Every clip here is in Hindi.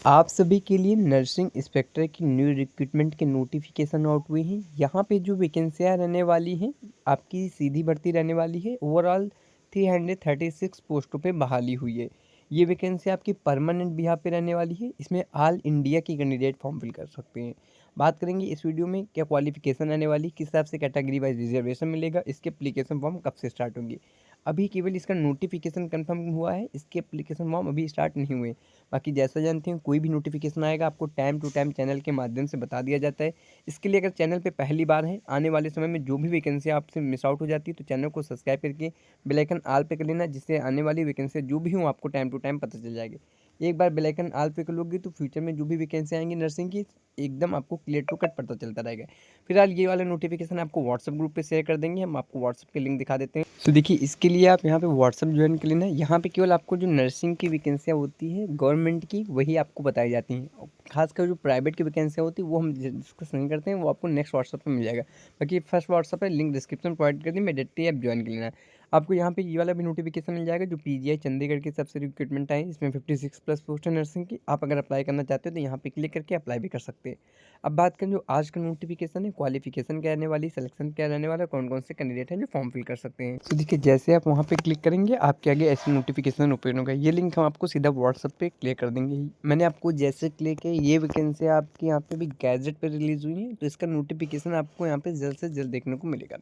आप सभी के लिए नर्सिंग इंस्पेक्टर की न्यू रिक्रूटमेंट के नोटिफिकेशन आउट हुए हैं। यहाँ पे जो वैकेंसियाँ रहने वाली हैं, आपकी सीधी भर्ती रहने वाली है। ओवरऑल 336 पोस्टों पे बहाली हुई है। ये वैकेंसी आपकी परमानेंट बिहार पे रहने वाली है। इसमें ऑल इंडिया की कैंडिडेट फॉर्म फिल कर सकते हैं। बात करेंगे इस वीडियो में क्या क्वालिफिकेशन रहने वाली, किस हिसाब से कैटेगरी वाइज रिजर्वेशन मिलेगा, इसके एप्लीकेशन फॉर्म कब से स्टार्ट होंगे। अभी केवल इसका नोटिफिकेशन कंफर्म हुआ है, इसके एप्लीकेशन फॉर्म अभी स्टार्ट नहीं हुए। बाकी जैसा जानते हैं, कोई भी नोटिफिकेशन आएगा आपको टाइम टू टाइम चैनल के माध्यम से बता दिया जाता है। इसके लिए अगर चैनल पे पहली बार है, आने वाले समय में जो भी वैकेंसी आपसे मिस आउट हो जाती है तो चैनल को सब्सक्राइब करके बेल आइकन ऑल पे कर लेना, जिससे आने वाली वैकेंसी जो भी हो आपको टाइम टू टाइम पता चल जाएगी। एक बार बेल आइकन ऑल पे कर लोगे तो फ्यूचर में जो भी वैकेंसी आएंगी नर्सिंग की, एकदम आपको क्लियर टू कट पता चलता रहेगा। फिलहाल ये वाला नोटिफिकेशन आपको व्हाट्सएप ग्रुप पे शेयर कर देंगे, हम आपको व्हाट्सएप के लिंक दिखा देते हैं। तो देखिए, इसके लिए आप यहाँ पे व्हाट्सएप ज्वाइन कर लेना। यहाँ पे केवल आपको जो नर्सिंग की वैकेंसियाँ होती है गवर्नमेंट की, वही आपको बताई जाती हैं। और खासकर जो प्राइवेट की वैकेंसियाँ होती है वो हम डिस्कस नहीं करते हैं, वो आपको नेक्स्ट व्हाट्सएप पे मिल जाएगा। बाकी फर्स्ट व्हाट्सएप है, लिंक डिस्क्रिप्शन प्रोवाइड कर दी, मैं डायरेक्टली आप ज्वाइन कर लेना। आपको यहाँ पे ये वाला भी नोटिफिकेशन मिल जाएगा जो पीजीआई चंडीगढ़ की सबसे रिक्रूटमेंट आई, इसमें 56 प्लस पोस्ट है नर्सिंग की। आप अगर अप्लाई करना चाहते हो तो यहाँ पे क्लिक करके अप्लाई भी कर सकते हैं। अब बात करें जो आज का नोटिफिकेशन है, क्वालिफिकेशन क्या रहने वाली, सिलेक्शन क्या रहने वाला, कौन कौन से कैंडिडेट हैं जो फॉर्म फिल कर सकते हैं। तो देखिए, जैसे आप वहाँ पे क्लिक करेंगे आपके आगे ऐसे नोटिफिकेशन ओपन होगा। ये लिंक हम आपको सीधा व्हाट्सएप पे क्लियर कर देंगे। मैंने आपको जैसे क्लिक किया, ये वैकेंसी आपके यहाँ पे भी गैजेट पे रिलीज हुई है, तो इसका नोटिफिकेशन आपको यहाँ पे जल्द से जल्द देखने को मिलेगा।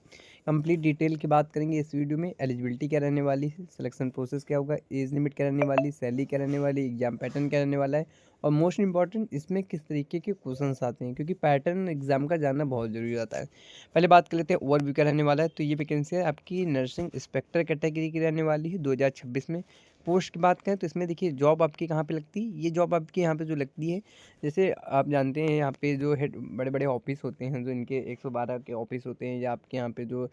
कंप्लीट डिटेल की बात करेंगे इस वीडियो में। एलिजिबिलिटी क्या रहने वाली है, सिलेक्शन प्रोसेस क्या होगा, एज लिमिट क्या रहने वाली, सैलरी क्या रहने वाली, एग्जाम पैटर्न क्या रहने वाला है, और मोस्ट इंपॉर्टेंट इसमें किस तरीके के क्वेश्चंस आते हैं, क्योंकि पैटर्न एग्जाम का जानना बहुत जरूरी होता है। पहले बात कर लेते हैं ओवरव्यू क्या रहने वाला है। तो ये वैकेंसी है आपकी नर्सिंग इंस्पेक्टर कैटेगरी की रहने वाली है 2026 में। पोस्ट की बात करें तो इसमें देखिए जॉब आपकी कहाँ पे लगती है। ये जॉब आपकी यहाँ पे जो लगती है, जैसे आप जानते हैं यहाँ पे जो हेड बड़े बड़े ऑफिस होते हैं, जो इनके 112 के ऑफिस होते हैं, या आपके यहाँ पे जो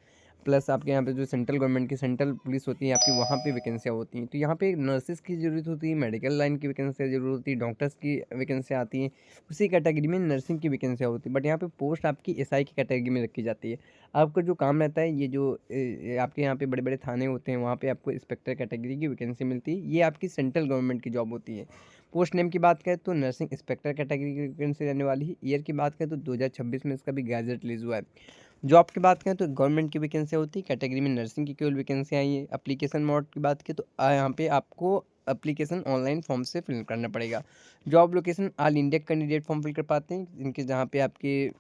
प्लस आपके यहाँ पे जो सेंट्रल गवर्नमेंट की सेंट्रल पुलिस होती है आपकी, वहाँ पे वैकेंसियाँ होती हैं। तो यहाँ पे नर्सेस की ज़रूरत होती है, मेडिकल लाइन की वैकेंसियाँ ज़रूरत होती है, डॉक्टर्स की वैकेंसियाँ आती हैं। उसी कैटेगरी में नर्सिंग की वैकेंसियाँ होती है, बट यहाँ पे पोस्ट आपकी एसआई की कैटेगरी में रखी जाती है। आपका जो काम रहता है, ये जो आपके यहाँ पे बड़े बड़े थाने होते हैं, वहाँ पे आपको इंस्पेक्टर कैटेगरी की वैकेंसी मिलती है। ये आपकी सेंट्रल गवर्नमेंट की जॉब होती है। पोस्ट नेम की बात करें तो नर्सिंग इंस्पेक्टर कैटेगरी की वैकेंसी रहने वाली है। ईयर की बात करें तो 2026 में इसका भी गैजेट रिलीज हुआ है। जॉब की बात करें तो गवर्नमेंट की वैकेंसी होती है, कैटेगरी में नर्सिंग की केवल वैकेंसी आई है। एप्लीकेशन मोड की बात करें तो यहाँ पे आपको एप्लीकेशन ऑनलाइन फॉर्म से फिल करना पड़ेगा। Job location all India candidate form fill कर पाते हैं, इनके जहाँ पे आपके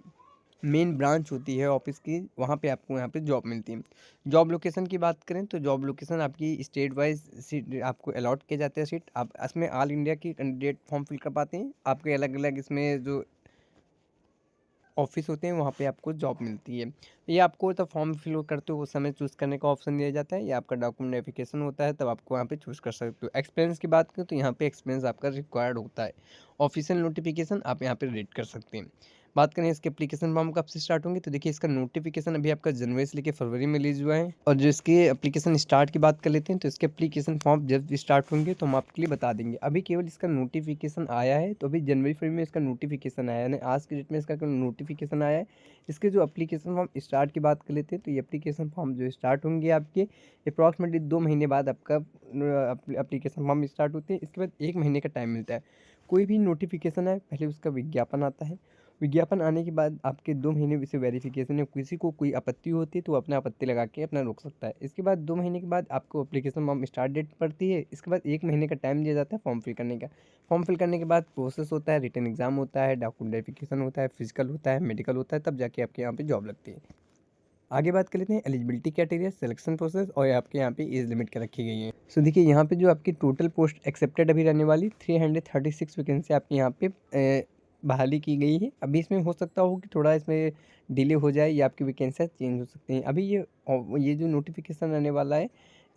मेन ब्रांच होती है ऑफिस की, वहाँ पे आपको यहाँ पे जॉब मिलती है। जॉब लोकेशन की बात करें तो जॉब लोकेशन आपकी स्टेट वाइज सीट आपको अलॉट किए जाते हैं सीट। आप इसमें ऑल इंडिया की कैंडिडेट फॉर्म फिल कर पाते हैं। आपके अलग अलग इसमें जो ऑफिस होते हैं वहाँ पे आपको जॉब मिलती है। ये आपको तब फॉर्म फिल करते हो उस समय चूज़ करने का ऑप्शन दिया जाता है, या आपका डॉक्यूमेंट वेरिफिकेशन होता है तब आपको वहाँ पे चूज़ कर सकते हो। एक्सपीरियंस की बात करें तो यहाँ पे एक्सपीरियंस आपका रिक्वायर्ड होता है। ऑफिशियल नोटिफिकेशन आप यहाँ पे रीड कर सकते हैं। बात करें इसके एप्लीकेशन फॉर्म कब से स्टार्ट होंगे, तो देखिए इसका नोटिफिकेशन अभी आपका जनवरी से लेकर फरवरी में रिलीज हुआ है। और जो इसके एप्लीकेशन स्टार्ट की बात कर लेते हैं, तो इसके एप्लीकेशन फॉर्म जब भी स्टार्ट होंगे तो हम आपके लिए बता देंगे। अभी केवल इसका नोटिफिकेशन आया है, तो अभी जनवरी फरवरी में इसका नोटिफिकेशन आया है, यानी आज की डेट में इसका नोटिफिकेशन आया है। इसके जो एप्लीकेशन फॉर्म स्टार्ट की बात कर लेते हैं, तो ये एप्लीकेशन फॉर्म जो स्टार्ट होंगे आपके अप्रॉक्सीमेटली 2 महीने बाद आपका एप्लीकेशन फॉर्म स्टार्ट होते हैं। इसके बाद 1 महीने का टाइम मिलता है। कोई भी नोटिफिकेशन है पहले उसका विज्ञापन आता है। विज्ञापन आने के बाद आपके 2 महीने से वेरिफिकेशन है, किसी को कोई आपत्ति होती है तो वो अपना आपत्ति लगा के अपना रोक सकता है। इसके बाद 2 महीने के बाद आपको एप्लीकेशन फॉर्म स्टार्ट डेट पड़ती है। इसके बाद 1 महीने का टाइम दिया जाता है फॉर्म फिल करने का। फॉर्म फिल करने के बाद प्रोसेस होता है, रिटन एग्जाम होता है, डॉक्यूमेंट वेरिफिकेशन होता है, फिजिकल होता है, मेडिकल होता है, तब जाके आपके यहाँ पे जॉब लगती है। आगे बात कर लेते हैं एलिजिबिलिटी क्राइटेरिया, सिलेक्शन प्रोसेस और आपके यहाँ पे एज लिमिट क्या रखी गई है। सो देखिए, यहाँ पे जो आपकी टोटल पोस्ट एक्सेप्टेड अभी रहने वाली 336 वैकेंसी आपके यहाँ पे बहाली की गई है। अभी इसमें हो सकता हो कि थोड़ा इसमें डिले हो जाए या आपकी वैकेंसियाँ चेंज हो सकती हैं। अभी ये जो नोटिफिकेशन रहने वाला है,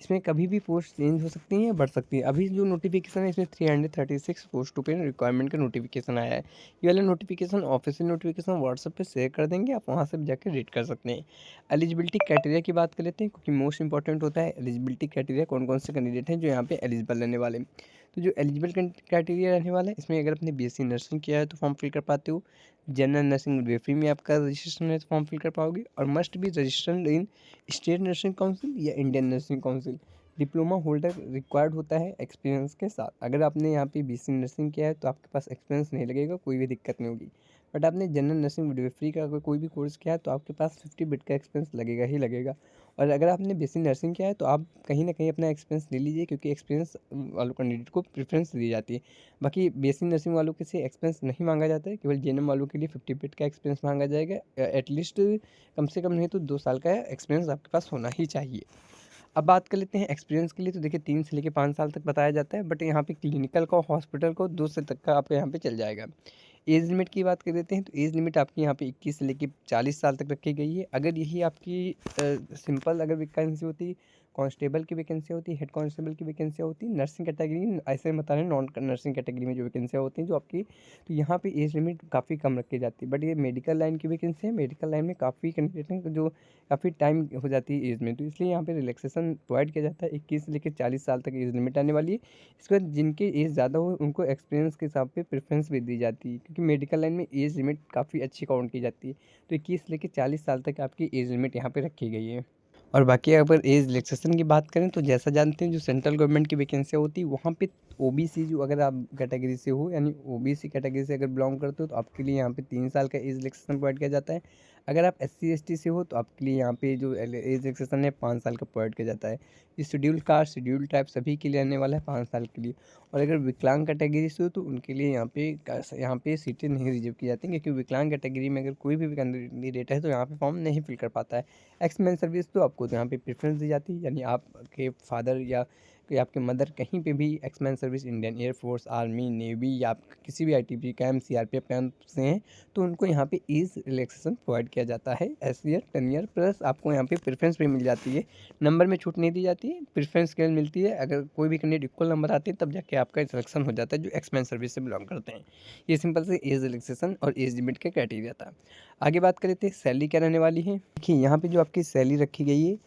इसमें कभी भी पोस्ट चेंज हो सकती हैं या बढ़ सकती है। अभी जो नोटिफिकेशन है इसमें 336 पोस्टों पे रिक्वायरमेंट का नोटिफिकेशन आया है। ये वाला नोटिफिकेशन ऑफिशियल नोटिफिकेशन व्हाट्सएप पे शेयर कर देंगे, आप वहाँ से भी जाकर रीड कर सकते हैं। एलिजिबिलिटी क्राइटेरिया की बात कर लेते हैं, क्योंकि मोस्ट इंपॉर्टेंट होता है एलिजिबिलिटी क्राइटेरिया, कौन कौन से कैंडिडेट हैं जो यहाँ पे एलिजिबल रहने वाले हैं। तो जो एलिजिबल क्राइटेरिया रहने वाला है, इसमें अगर आपने बीएससी नर्सिंग किया है तो फॉर्म फिल कर पाते हो। जनरल नर्सिंग रेफरी में आपका रजिस्ट्रेशन है तो फॉर्म फिल कर पाओगे, और must be registered in state nursing council या Indian nursing council. Diploma holder required होता है एक्सपीरियंस के साथ। अगर आपने यहाँ पे बीएससी नर्सिंग किया है तो आपके पास एक्सपीरियंस नहीं लगेगा, कोई भी दिक्कत नहीं होगी। बट आपने जनरल नर्सिंग मिडवाइफरी का अगर कोई भी कोर्स किया है तो आपके पास 50 बिट का एक्सपीरियंस लगेगा ही लगेगा। और अगर आपने बीएससी नर्सिंग किया है तो आप कहीं ना कहीं अपना एक्सपीरियंस ले लीजिए, क्योंकि एक्सपीरियंस वालों कैंडिडेट को प्रेफरेंस दी जाती है। बाकी बीएससी नर्सिंग वालों के से एक्सपीरियंस नहीं मांगा जाता है, केवल जेएनएम वालों के लिए 50 बिट का एक्सपीरियंस मांगा जाएगा। एटलीस्ट कम से कम नहीं तो 2 साल का एक्सपीरियंस आपके पास होना ही चाहिए। अब बात कर लेते हैं एक्सपीरियंस के लिए, तो देखिए 3 से लेके 5 साल तक बताया जाता है, बट यहाँ पे क्लिनिकल का हॉस्पिटल को 2 साल तक का आपके यहाँ पे चल जाएगा। एज लिमिट की बात कर देते हैं, तो एज लिमिट आपकी यहाँ पे 21 से लेके 40 साल तक रखी गई है। अगर यही आपकी सिंपल अगर वैकेंसी होती, कांस्टेबल की वैकेंसी होती, हेड कांस्टेबल की वैकेंसी होती, नर्सिंग कैटेगरी ऐसे बता रहे हैं, नॉन नर्सिंग कैटेगरी में जो वैकेंसियाँ होती हैं जो आपकी, तो यहाँ पे एज लिमिट काफ़ी कम रखी जाती है। बट ये मेडिकल लाइन की वैकेंसी है, मेडिकल लाइन में काफ़ी कैंडिडेट हैं जो काफ़ी टाइम हो जाती है एज में, तो इसलिए यहाँ पे रिलैक्सेशन प्रोवाइड किया जाता है। 21 से लेकर 40 साल तक एज लिमिट आने वाली है। इसके बाद जिनके एज ज़्यादा हो उनको एक्सपीरियंस के हिसाब पे प्रेफरेंस भी दी जाती है, क्योंकि मेडिकल लाइन में एज लिमिट काफ़ी अच्छी काउंट की जाती है। तो 21 से लेकर 40 साल तक आपकी एज लिमिट यहाँ पे रखी गई है। और बाकी अगर एज रिलैक्सेशन की बात करें तो जैसा जानते हैं जो सेंट्रल गवर्नमेंट की वैकेंसी होती है वहाँ पे ओबीसी जो अगर आप कैटेगरी से हो, यानी ओबीसी कैटेगरी से अगर बिलोंग करते हो तो आपके लिए यहाँ पे 3 साल का एज रिलैक्सेशन प्रोवाइड किया जाता है। अगर आप एससी एसटी से हो तो आपके लिए यहाँ पे जो एज रिलैक्सेशन है 5 साल का प्रोवाइड किया जाता है। ये शेड्यूल कास्ट शेड्यूल टाइप सभी के लिए आने वाला है 5 साल के लिए। और अगर विकलांग कैटेगरी से हो तो उनके लिए यहाँ पे सीटें नहीं रिजर्व की जाती हैं, क्योंकि विकलांग कैटेगरी में अगर कोई भी कैंडिडेट है तो यहाँ पे फॉर्म नहीं फिल कर पाता है। एक्समैन सर्विस तो आपको यहाँ पे प्रेफरेंस दी जाती है, यानी आपके फादर या कि आपके मदर कहीं पे भी ex man service Indian air force, army, navy या किसी भी आईटीबीपी कैंप, सीआरपीएफ कैंप से हैं तो उनको यहाँ पे एज रिलैक्सेशन प्रोवाइड किया जाता है। एस ईयर 10 ईयर प्लस आपको यहाँ पे प्रेफरेंस भी मिल जाती है। नंबर में छूट नहीं दी जाती है, प्रेफरेंस केवल मिलती है। अगर कोई भी कैंडिडेट इक्वल नंबर आते हैं तब जाके आपका सिलेक्शन हो जाता है जो एक्समैन सर्विस से बिलोंग करते हैं। ये सिंपल से एज रिलैक्सेशन और एज लिमिट का क्राइटेरिया था। आगे बात करें तो सैलरी क्या रहने वाली है। देखिए यहाँ पे जो आपकी सैलरी रखी गई है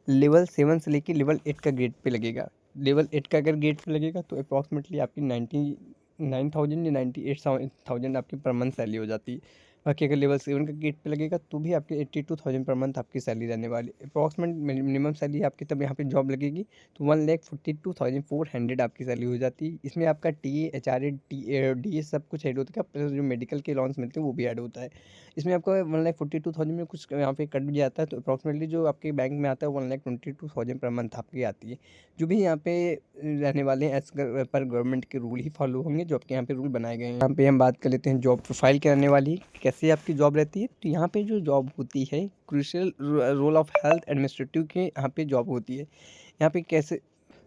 लेवल 7 से लेके लेवल 8 का ग्रेड पे लगेगा। लेवल 8 का अगर ग्रेड पे लगेगा तो अप्रॉक्सीमेटली आपकी 99,000 या 98,000 आपकी पर मंथ सैलरी हो जाती है। बाकी अगर लेवल 7 का ग्रेड पे लगेगा तो भी आपकी 82,000 पर मंथ आपकी सैलरी रहने वाली है। अप्रॉक्सीमेट मिनिमम सैलरी आपकी तब यहाँ पे जॉब लगेगी तो 1,42,400 आपकी सैलरी हो जाती है। इसमें आपका टीए, एचआरए, डीए सब कुछ ऐड होता है, प्लस जो मेडिकल के अलाउंस मिलते हैं वो भी ऐड होता है। इसमें आपका 1,42,000 में कुछ यहाँ पे कट भी जाता है, तो अप्रॉक्सीमेटली जो आपके बैंक में आता है 1,22,000 पर मंथ आपकी आती है। जो भी यहाँ पे रहने वाले हैं एज पर गवर्नमेंट के रूल ही फॉलो होंगे, जो आपके यहाँ पे रूल बनाए गए हैं। यहाँ पे हम बात कर लेते हैं जॉब प्रोफाइल क्या रहने वाली है, कैसे आपकी जॉब रहती है। तो यहाँ पे जो जॉब होती है crucial role of health administrative के यहाँ पे जॉब होती है। यहाँ पे कैसे,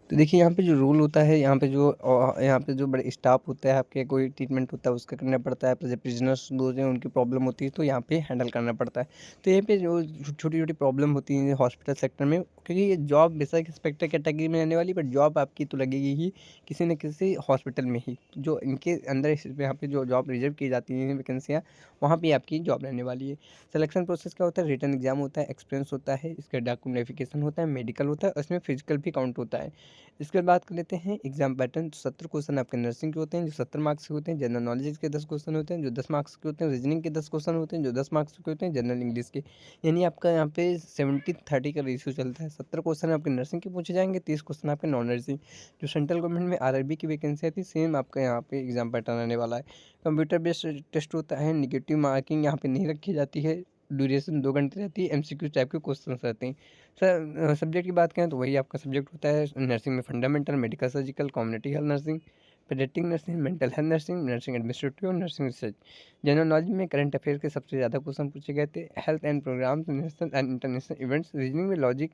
तो देखिए यहाँ पे जो रूल होता है, यहाँ पे जो बड़े स्टाफ होता है, आपके कोई ट्रीटमेंट होता है उसका करना पड़ता है, जब प्रिजनर्स होते हैं उनकी प्रॉब्लम होती है तो यहाँ पे हैंडल करना पड़ता है। तो यहाँ पे जो छोटी छोटी प्रॉब्लम होती है हॉस्पिटल सेक्टर में, क्योंकि ये जॉब बेसिक इंस्पेक्टर कैटेगरी में रहने वाली, बट जॉब आपकी तो लगेगी ही किसी न किसी हॉस्पिटल में ही, जो इनके अंदर यहाँ पे जो जॉब रिजर्व की जाती हैं वैकेंसियाँ, वहाँ पर आपकी जॉब रहने वाली है। सिलेक्शन प्रोसेस क्या होता है, रिटन एग्जाम होता है, एक्सपीरियंस होता है, इसका डॉक्यूमेंट वेरिफिकेशन होता है, मेडिकल होता है, उसमें फिजिकल भी काउंट होता है। इसके बाद बात कर लेते हैं एग्जाम पैटर्न। तो 70 क्वेश्चन आपके नर्सिंग के होते हैं जो 70 मार्क्स के होते हैं, जनरल नॉलेज के 10 क्वेश्चन होते हैं जो 10 मार्क्स के होते हैं, रीजनिंग के 10 क्वेश्चन होते हैं जो 10 मार्क्स के होते हैं, जनरल इंग्लिश के, यानी आपका यहाँ पे 70-30 का रेशियो चलता है। 70 क्वेश्चन आपके नर्सिंग के पूछे जाएंगे, 30 क्वेश्चन आपके नॉन नर्सिंग। जो सेंट्रल गवर्नमेंट में आरआरबी की वैकेंसी आती है सेम आपका यहाँ पे एग्जाम पैटर्न आने वाला है। कंप्यूटर बेस्ड टेस्ट होता है, निगेटिव मार्किंग यहाँ पे नहीं रखी जाती है, ड्यूरेशन 2 घंटे रहती है, एमसीक्यू टाइप के क्वेश्चन रहते हैं। सर सब्जेक्ट की बात करें तो वही आपका सब्जेक्ट होता है नर्सिंग में fundamental, medical surgical, community health nursing, paediatric nursing, mental health nursing, nursing administrative और नर्सिंग रिसर्च। जनरल नॉलेज में करंट अफेयर के सबसे ज़्यादा क्वेश्चन पूछे गए थे। Health and programmes, national and international events, reasoning में लॉजिक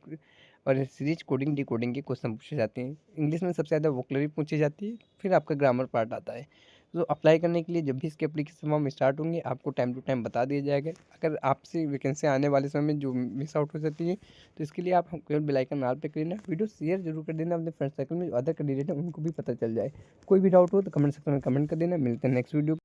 और सीरीज कोडिंग डी कोडिंग के क्वेश्चन पूछे जाते हैं। इंग्लिश में सबसे ज़्यादा वोकलरी पूछी जाती है, फिर आपका ग्रामर पार्ट आता है। तो अप्लाई करने के लिए जब भी इसके एप्लीकेशन फॉर्म स्टार्ट होंगे आपको टाइम टू टाइम बता दिया जाएगा। अगर आपसे वैकेंसी आने वाले समय में जो मिस आउट हो जाती है तो इसके लिए आप केवल बेल आइकन ऑल पे कर देना, वीडियो शेयर जरूर कर देना अपने फ्रेंड सर्कल में, जो अदर कैंडिडेट हैं उनको भी पता चल जाए। कोई भी डाउट हो तो कमेंट सेक्शन में कमेंट कर देना। मिलते हैं नेक्स्ट वीडियो।